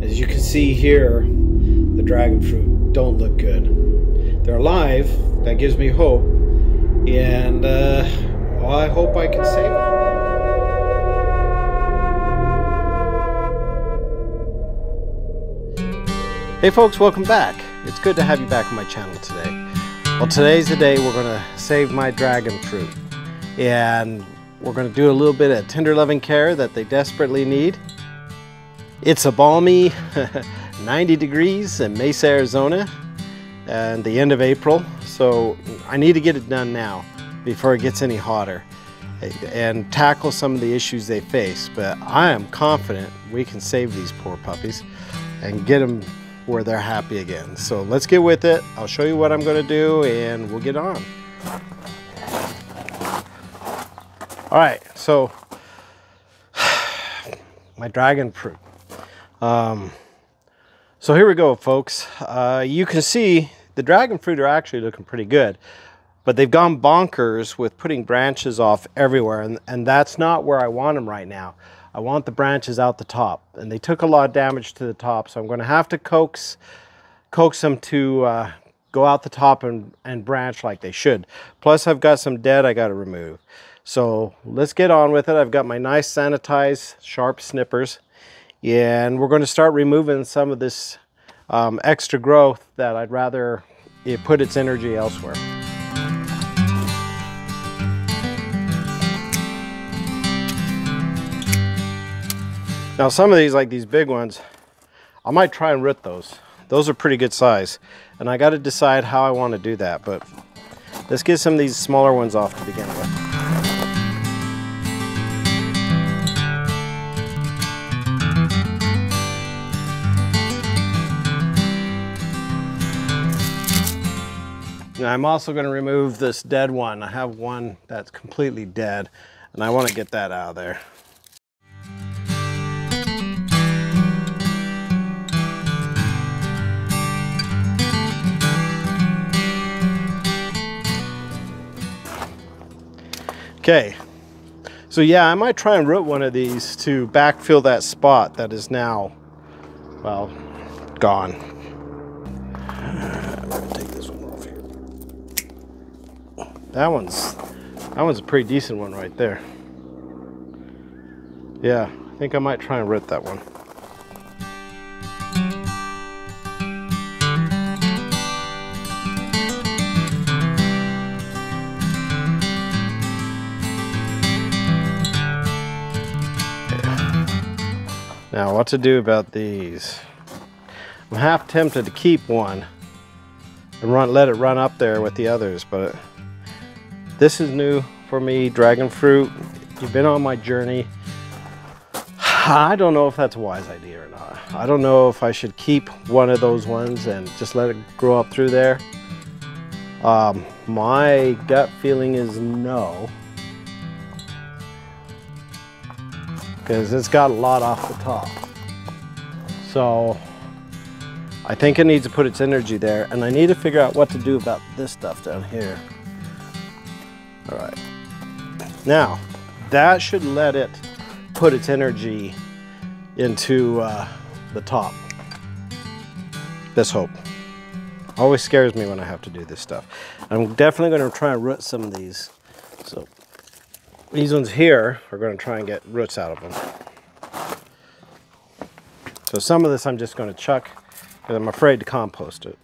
As you can see here, the dragon fruit don't look good. They're alive. That gives me hope. And well, I hope I can save them. Hey folks, welcome back. It's good to have you back on my channel today. Well, today's the day we're going to save my dragon fruit. And we're going to do a little bit of tender loving care that they desperately need. It's a balmy 90 degrees in Mesa, Arizona, and the end of April. So I need to get it done now before it gets any hotter and tackle some of the issues they face. But I am confident we can save these poor puppies and get them where they're happy again. So let's get with it. I'll show you what I'm going to do and we'll get on. All right, so my dragon fruit. So here we go, folks. You can see the dragon fruit are actually looking pretty good, but they've gone bonkers with putting branches off everywhere, and that's not where I want them right now. I want the branches out the top, and they took a lot of damage to the top, so I'm going to have to coax them to go out the top and branch like they should. Plus I've got some dead I got to remove. So let's get on with it. I've got my nice sanitized sharp snippers, and we're going to start removing some of this extra growth that I'd rather it put its energy elsewhere. Now some of these, like these big ones, I might try and root those. Those are pretty good size, and I got to decide how I want to do that, but let's get some of these smaller ones off to begin with. Now I'm also going to remove this dead one. I have one that's completely dead, and I want to get that out of there. Okay, so yeah, I might try and root one of these to backfill that spot that is now, well, gone. I'm gonna take this one off here. That one's a pretty decent one right there. Yeah, I think I might try and root that one. Now what to do about these? I'm half tempted to keep one and let it run up there with the others, but this is new for me, dragon fruit. You've been on my journey. I don't know if that's a wise idea or not. I don't know if I should keep one of those ones and just let it grow up through there. My gut feeling is no, because it's got a lot off the top. So I think it needs to put its energy there, and I need to figure out what to do about this stuff down here. All right, now that should let it put its energy into the top. Let's hope. Always scares me when I have to do this stuff. I'm definitely going to try and root some of these. So these ones here are going to try and get roots out of them. So some of this I'm just going to chuck because I'm afraid to compost it.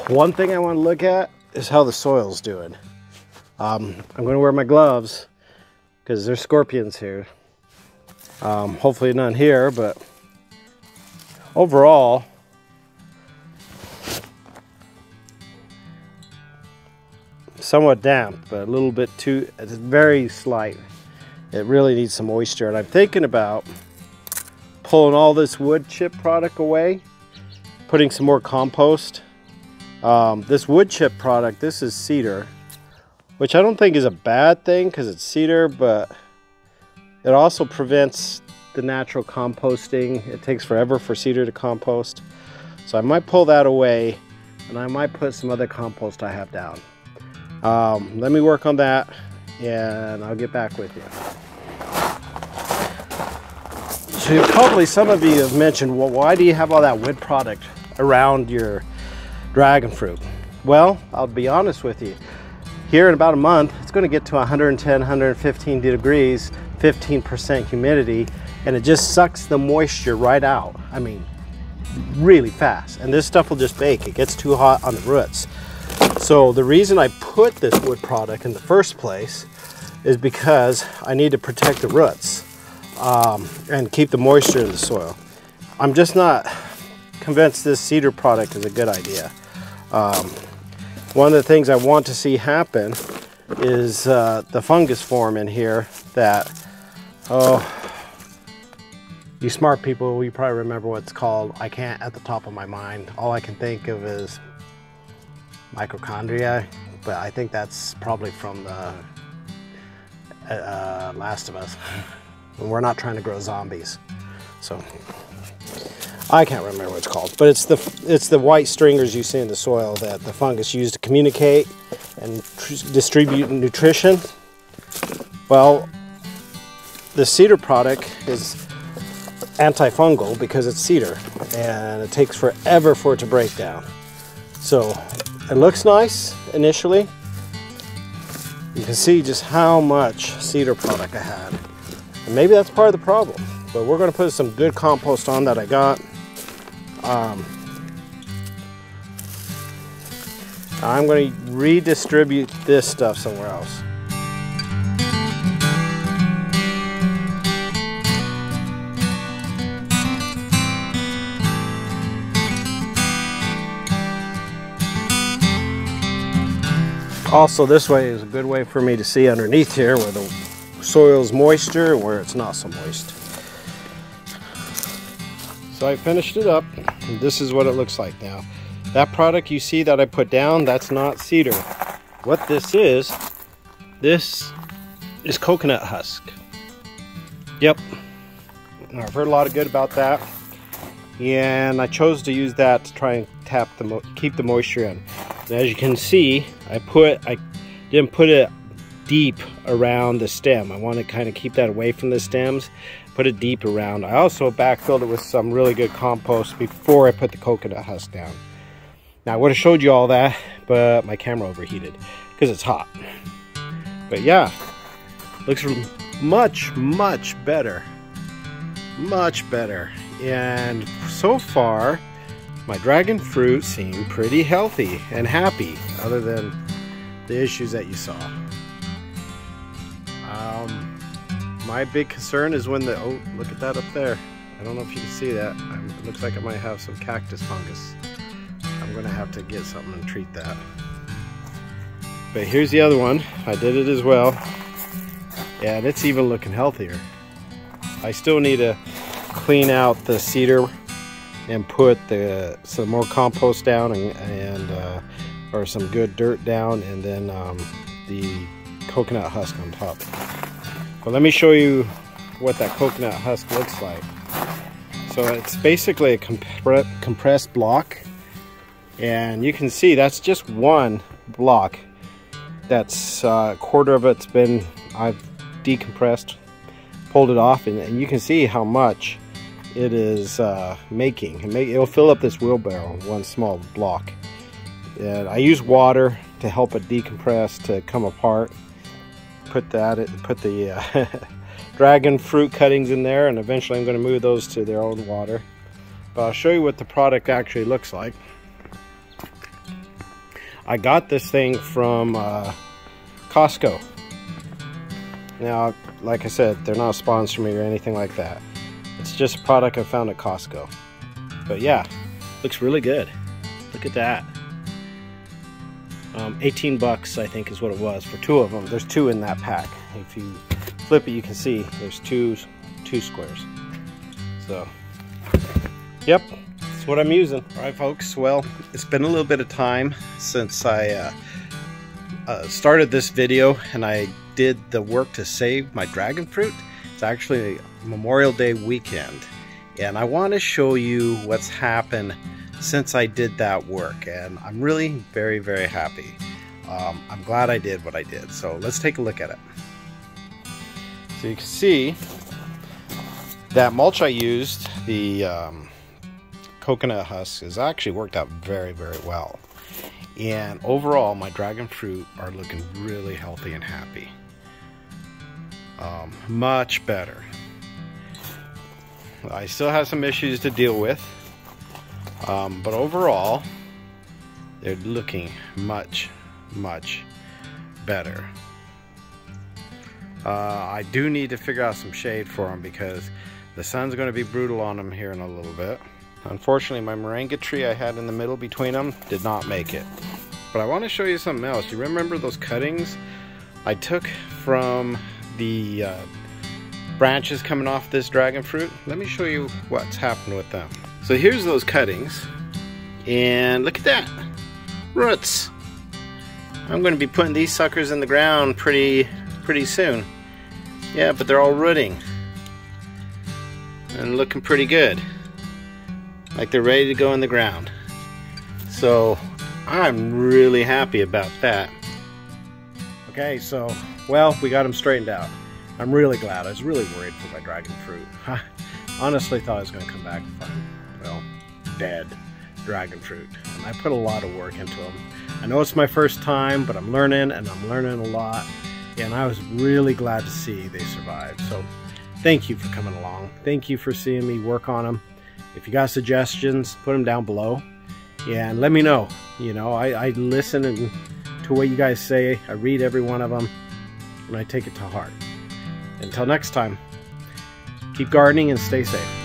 One thing I want to look at is how the soil's doing. I'm going to wear my gloves because there's scorpions here. Hopefully none here, but overall, somewhat damp, but a little bit too, it's very slight. It really needs some moisture, and I'm thinking about pulling all this wood chip product away, putting some more compost. This wood chip product, this is cedar, which I don't think is a bad thing because it's cedar, but it also prevents the natural composting. It takes forever for cedar to compost. So I might pull that away, and I might put some other compost I have down. Let me work on that, and I'll get back with you. So probably some of you have mentioned, well, why do you have all that wood product around your dragon fruit? Well, I'll be honest with you. Here in about a month, it's going to get to 110, 115 degrees, 15% humidity, and it just sucks the moisture right out. I mean, really fast. And this stuff will just bake. It gets too hot on the roots. So the reason I put this wood product in the first place is because I need to protect the roots and keep the moisture in the soil. I'm just not convinced this cedar product is a good idea. One of the things I want to see happen is the fungus form in here that, oh, you smart people, you probably remember what it's called. I can't at the top of my mind. All I can think of is mitochondria, but I think that's probably from the Last of Us. We're not trying to grow zombies, so I can't remember what it's called. But it's the white stringers you see in the soil that the fungus used to communicate and distribute nutrition. Well, the cedar product is antifungal because it's cedar, and it takes forever for it to break down. So it looks nice initially. You can see just how much cedar product I had. And maybe that's part of the problem. But we're going to put some good compost on that I got. I'm going to redistribute this stuff somewhere else. Also, this way is a good way for me to see underneath here where the soil's moisture and where it's not so moist. So I finished it up, and this is what it looks like now. That product you see that I put down, that's not cedar. What this is coconut husk. Yep, I've heard a lot of good about that, and I chose to use that to try and keep the moisture in. And as you can see, I didn't put it deep around the stem. I want to kind of keep that away from the stems, put it deep around. I also backfilled it with some really good compost before I put the coconut husk down. Now I would have showed you all that, but my camera overheated because it's hot. But yeah, looks much, much better. Much better. And so far, my dragon fruit seemed pretty healthy and happy, other than the issues that you saw. My big concern is when oh, look at that up there. I don't know if you can see that. It looks like I might have some cactus fungus. I'm gonna have to get something and treat that. But here's the other one. I did it as well. And it's even looking healthier. I still need to clean out the cedar and put some more compost down or some good dirt down, and then the coconut husk on top. But let me show you what that coconut husk looks like. So it's basically a compressed block, and you can see that's just one block. That's a quarter of it's been, I've decompressed, pulled it off, and you can see how much it is making. It'll fill up this wheelbarrow, one small block. And I use water to help it decompress, to come apart. Put the dragon fruit cuttings in there, and eventually I'm going to move those to their own water. But I'll show you what the product actually looks like. I got this thing from Costco. Now, like I said, they're not sponsoring me or anything like that. It's just a product I found at Costco. But yeah, looks really good. Look at that. 18 bucks, I think, is what it was for two of them. There's two in that pack. If you flip it, you can see there's two squares. So, yep, that's what I'm using. All right, folks. Well, it's been a little bit of time since I started this video, and I did the work to save my dragon fruit. It's actually Memorial Day weekend, and I want to show you what's happened since I did that work, and I'm really very, very happy. I'm glad I did what I did. So let's take a look at it. So you can see That mulch I used, the coconut husk, has actually worked out very, very well. And overall, my dragon fruit are looking really healthy and happy. Much better. I still have some issues to deal with, but overall, they're looking much, much better. I do need to figure out some shade for them because the sun's going to be brutal on them here in a little bit. Unfortunately, my moringa tree I had in the middle between them did not make it. But I want to show you something else. You remember those cuttings I took from the branches coming off this dragon fruit? Let me show you what's happened with them. So here's those cuttings, and look at that, roots. I'm going to be putting these suckers in the ground pretty soon. Yeah, but they're all rooting and looking pretty good, like they're ready to go in the ground. So I'm really happy about that. Okay, so well, we got them straightened out. I'm really glad. I was really worried for my dragon fruit. I honestly thought I was going to come back and find, well, dead dragon fruit. And I put a lot of work into them. I know it's my first time, but I'm learning, and I'm learning a lot. And I was really glad to see they survived. So thank you for coming along. Thank you for seeing me work on them. If you got suggestions, put them down below. And let me know. You know, I listen to what you guys say. I read every one of them, and I take it to heart. Until next time, keep gardening and stay safe.